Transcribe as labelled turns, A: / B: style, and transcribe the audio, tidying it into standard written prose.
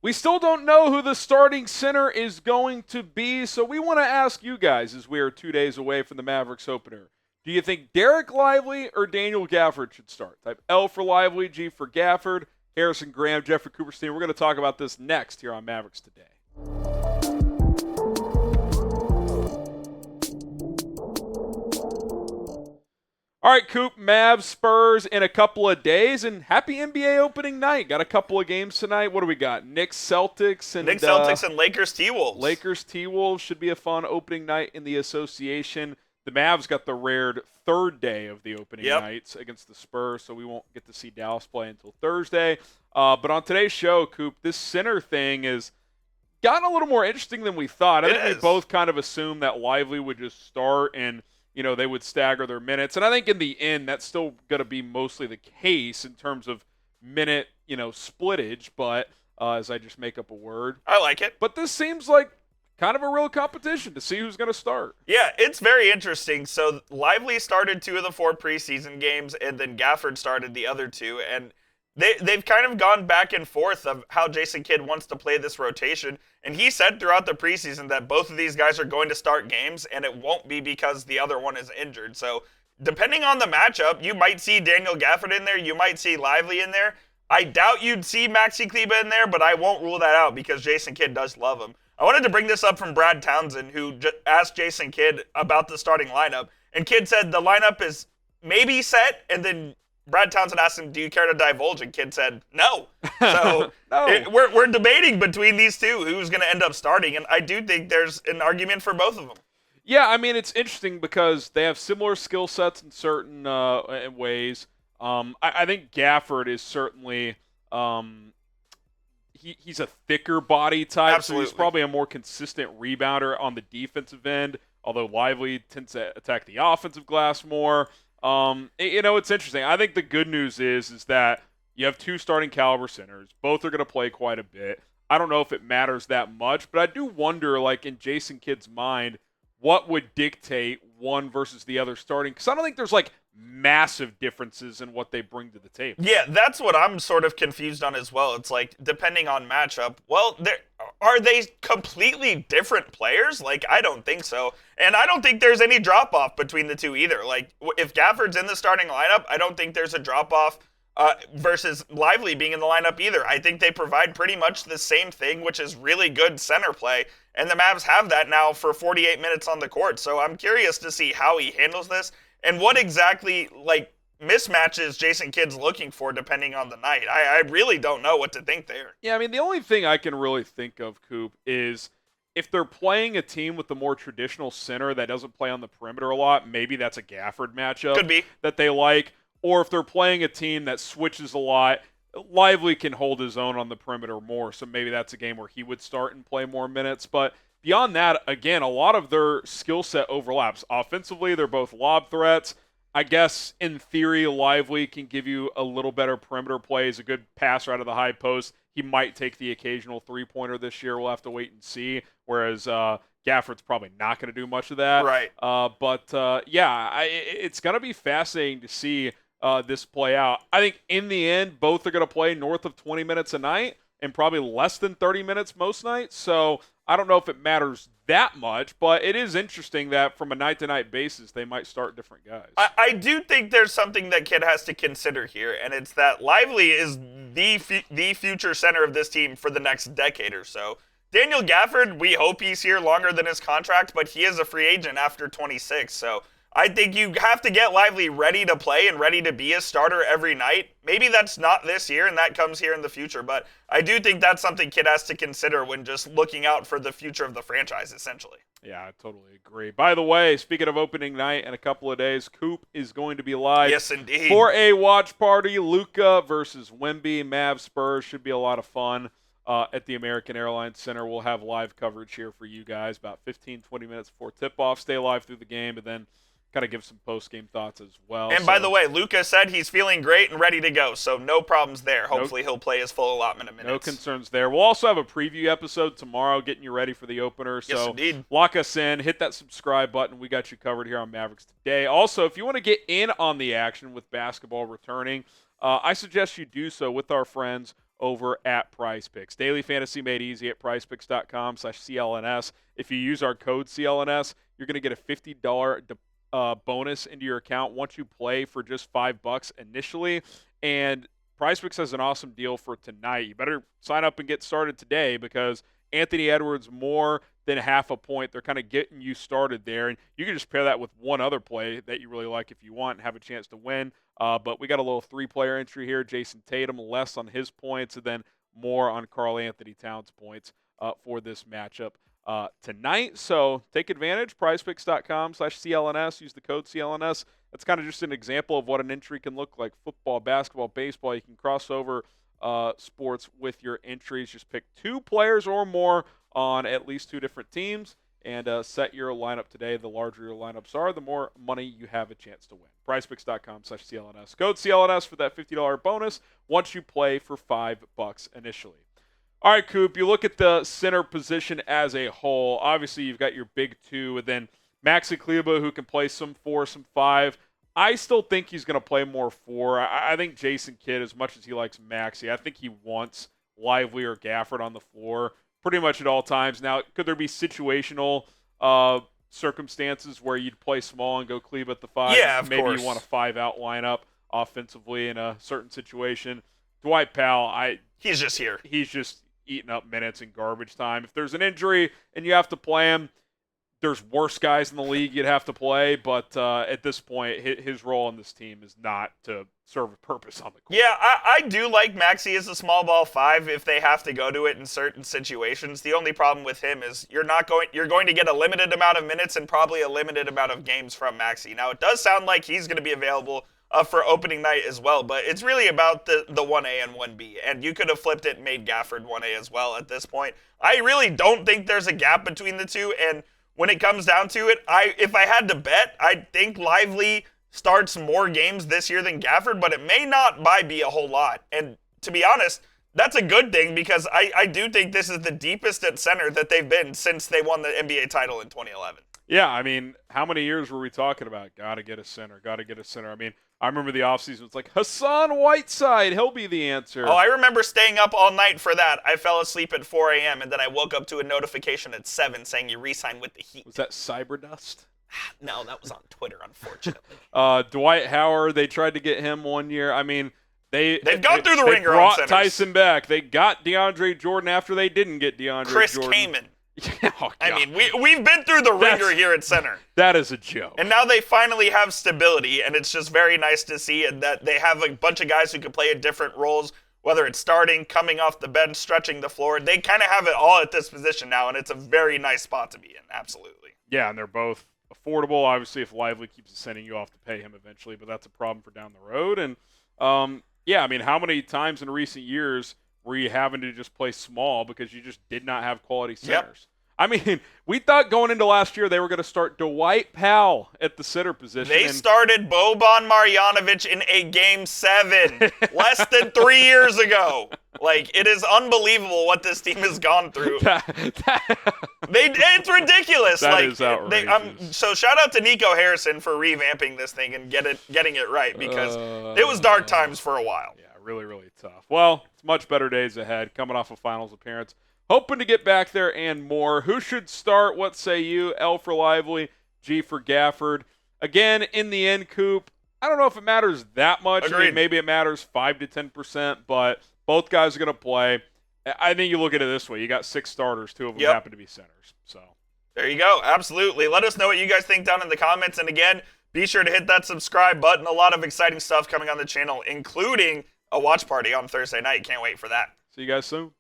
A: We still don't know who the starting center is going to be, so we want to ask you guys as we are 2 days away from the Mavericks opener. Do you think Dereck Lively or Daniel Gafford should start? Type L for Lively, G for Gafford, Harrison Graham, Jeffrey Cooperstein. We're going to talk about this next here on Mavericks Today. All right, Coop, Mavs, Spurs in a couple of days, and happy NBA opening night. Got a couple of games tonight. What do we got? Knicks, Celtics, and
B: Lakers, T-Wolves.
A: Lakers, T-Wolves should be a fun opening night in the association. The Mavs got the rare third day of the opening nights against the Spurs, so we won't get to see Dallas play until Thursday. But on today's show, Coop, this center thing has gotten a little more interesting than we thought. I think we both kind of assumed that Lively would just start and they would stagger their minutes. And I think in the end, that's still going to be mostly the case in terms of minute, splittage. But as I just make up a word.
B: I like it.
A: But this seems like kind of a real competition to see who's going to start.
B: Yeah, it's very interesting. So Lively started 2 of the 4 preseason games, and then Gafford started the other 2. And they've kind of gone back and forth of how Jason Kidd wants to play this rotation. And he said throughout the preseason that both of these guys are going to start games, and it won't be because the other one is injured. So depending on the matchup, you might see Daniel Gafford in there. You might see Lively in there. I doubt you'd see Maxi Kleber in there, but I won't rule that out because Jason Kidd does love him. I wanted to bring this up from Brad Townsend, who asked Jason Kidd about the starting lineup. And Kidd said the lineup is maybe set, and then Brad Townsend asked him, do you care to divulge? And Kidd said, no. So
A: no.
B: We're debating between these two who's going to end up starting, and I do think there's an argument for both of them.
A: Yeah, I mean, it's interesting because they have similar skill sets in certain ways. I think Gafford is certainly he's a thicker body type,
B: Absolutely.
A: So he's probably a more consistent rebounder on the defensive end, although Lively tends to attack the offensive glass more. It's interesting. I think the good news is that you have 2 starting caliber centers. Both are going to play quite a bit. I don't know if it matters that much, but I do wonder, like in Jason Kidd's mind, what would dictate one versus the other starting? Because I don't think there's like massive differences in what they bring to the table.
B: Yeah, that's what I'm sort of confused on as well. It's like, depending on matchup, well, are they completely different players? Like, I don't think so. And I don't think there's any drop-off between the two either. Like, if Gafford's in the starting lineup, I don't think there's a drop-off versus Lively being in the lineup either. I think they provide pretty much the same thing, which is really good center play. And the Mavs have that now for 48 minutes on the court. So I'm curious to see how he handles this and what exactly, like, mismatches Jason Kidd's looking for depending on the night. I really don't know what to think there.
A: Yeah, I mean, the only thing I can really think of, Coop, is if they're playing a team with the more traditional center that doesn't play on the perimeter a lot, maybe that's a Gafford matchup.
B: Could be.
A: That they like. Or if they're playing a team that switches a lot, Lively can hold his own on the perimeter more, so maybe that's a game where he would start and play more minutes. But beyond that, again, a lot of their skill set overlaps. Offensively, they're both lob threats. I guess, in theory, Lively can give you a little better perimeter play. He's a good passer out of the high post. He might take the occasional three-pointer this year. We'll have to wait and see, whereas Gafford's probably not going to do much of that.
B: Right.
A: It's going to be fascinating to see this play out. I think in the end, both are going to play north of 20 minutes a night and probably less than 30 minutes most nights. So I don't know if it matters that much, but it is interesting that from a night-to-night basis, they might start different guys.
B: I do think there's something that Kidd has to consider here, and it's that Lively is the future center of this team for the next decade or so. Daniel Gafford, we hope he's here longer than his contract, but he is a free agent after 26, so I think you have to get Lively ready to play and ready to be a starter every night. Maybe that's not this year, and that comes here in the future, but I do think that's something Kidd has to consider when just looking out for the future of the franchise, essentially.
A: Yeah, I totally agree. By the way, speaking of opening night in a couple of days, Coop is going to be live.
B: Yes, indeed.
A: For a watch party. Luka versus Wemby, Mavs Spurs. Should be a lot of fun at the American Airlines Center. We'll have live coverage here for you guys about 15, 20 minutes before tip-off. Stay live through the game, and then kind of give some post-game thoughts as well.
B: And by the way, Luka said he's feeling great and ready to go, so no problems there. Hopefully he'll play his full allotment of minutes.
A: No concerns there. We'll also have a preview episode tomorrow getting you ready for the opener.
B: Yes,
A: So
B: indeed.
A: lock us in. Hit that subscribe button. We got you covered here on Mavericks Today. Also, if you want to get in on the action with basketball returning, I suggest you do so with our friends over at PrizePicks. Daily fantasy made easy at PrizePicks.com/CLNS. If you use our code CLNS, you're going to get a $50 bonus into your account once you play for just $5 initially. And PrizePicks has an awesome deal for tonight. You better sign up and get started today because Anthony Edwards more than half a point. They're kind of getting you started there. And you can just pair that with one other play that you really like if you want and have a chance to win. But we got a little 3-player entry here. Jason Tatum, less on his points, and then more on Karl Anthony Towns' points for this matchup tonight. So take advantage. PrizePicks.com/CLNS. Use the code CLNS. That's kind of just an example of what an entry can look like. Football, basketball, baseball. You can cross over sports with your entries. Just pick 2 players or more on at least 2 different teams and set your lineup today. The larger your lineups are, the more money you have a chance to win. PrizePicks.com/CLNS. Code CLNS for that $50 bonus once you play for $5 initially. All right, Coop, you look at the center position as a whole. Obviously, you've got your big 2, and then Maxi Kleber, who can play some 4, some 5. I still think he's going to play more 4. I think Jason Kidd, as much as he likes Maxi, I think he wants Lively or Gafford on the floor pretty much at all times. Now, could there be situational circumstances where you'd play small and go Kleber at the 5?
B: Yeah, of
A: Maybe
B: course.
A: you want a 5-out lineup offensively in a certain situation. Dwight Powell,
B: he's just here.
A: He's just eating up minutes in garbage time. If there's an injury and you have to play him, there's worse guys in the league you'd have to play, but at this point, his role on this team is not to serve a purpose on the court.
B: Yeah, I do like Maxi as a small ball 5 if they have to go to it in certain situations. The only problem with him is you're going to get a limited amount of minutes and probably a limited amount of games from Maxi. Now, it does sound like he's going to be available for opening night as well, but it's really about the 1A and 1B, and you could have flipped it and made Gafford 1A as well at this point. I really don't think there's a gap between the two, and when it comes down to it, if I had to bet, I think Lively starts more games this year than Gafford, but it may not be a whole lot. And to be honest, that's a good thing because I do think this is the deepest at center that they've been since they won the NBA title in 2011.
A: Yeah, I mean, how many years were we talking about? Got to get a center. I mean, I remember the offseason. It's like, Hassan Whiteside, he'll be the answer.
B: Oh, I remember staying up all night for that. I fell asleep at 4 a.m., and then I woke up to a notification at 7 saying you re-signed with the Heat.
A: Was that Cyberdust?
B: No, that was on Twitter, unfortunately.
A: Dwight Howard, they tried to get him one year. I mean, they've
B: gone through the ringer on
A: brought
B: centers.
A: Tyson back. They got DeAndre Jordan after they didn't get DeAndre
B: Chris
A: Jordan.
B: Kaman.
A: Oh,
B: I mean, we've been through the ringer here at center.
A: That is a joke.
B: And now they finally have stability, and it's just very nice to see that they have a bunch of guys who can play at different roles, whether it's starting, coming off the bench, stretching the floor. They kind of have it all at this position now, and it's a very nice spot to be in, absolutely.
A: Yeah, and they're both affordable. Obviously, if Lively keeps sending you off to pay him eventually, but that's a problem for down the road. And, yeah, I mean, how many times in recent years were you having to just play small because you just did not have quality centers? Yep. I mean, we thought going into last year they were going to start Dwight Powell at the center position.
B: They started Boban Marjanovic in a Game 7 less than 3 years ago. Like, it is unbelievable what this team has gone through. It's ridiculous.
A: That is outrageous.
B: So shout out to Nico Harrison for revamping this thing and getting it right because it was dark times for a while.
A: Yeah, really, really tough. Well, it's much better days ahead coming off a finals appearance. Hoping to get back there and more. Who should start? What say you? L for Lively, G for Gafford. Again, in the end, Coop, I don't know if it matters that much.
B: Agreed.
A: I mean, maybe it matters 5 to 10%, but both guys are going to play. I think you look at it this way. You got 6 starters. 2 of them happen to be centers. So
B: there you go. Absolutely. Let us know what you guys think down in the comments. And again, be sure to hit that subscribe button. A lot of exciting stuff coming on the channel, including a watch party on Thursday night. Can't wait for that.
A: See you guys soon.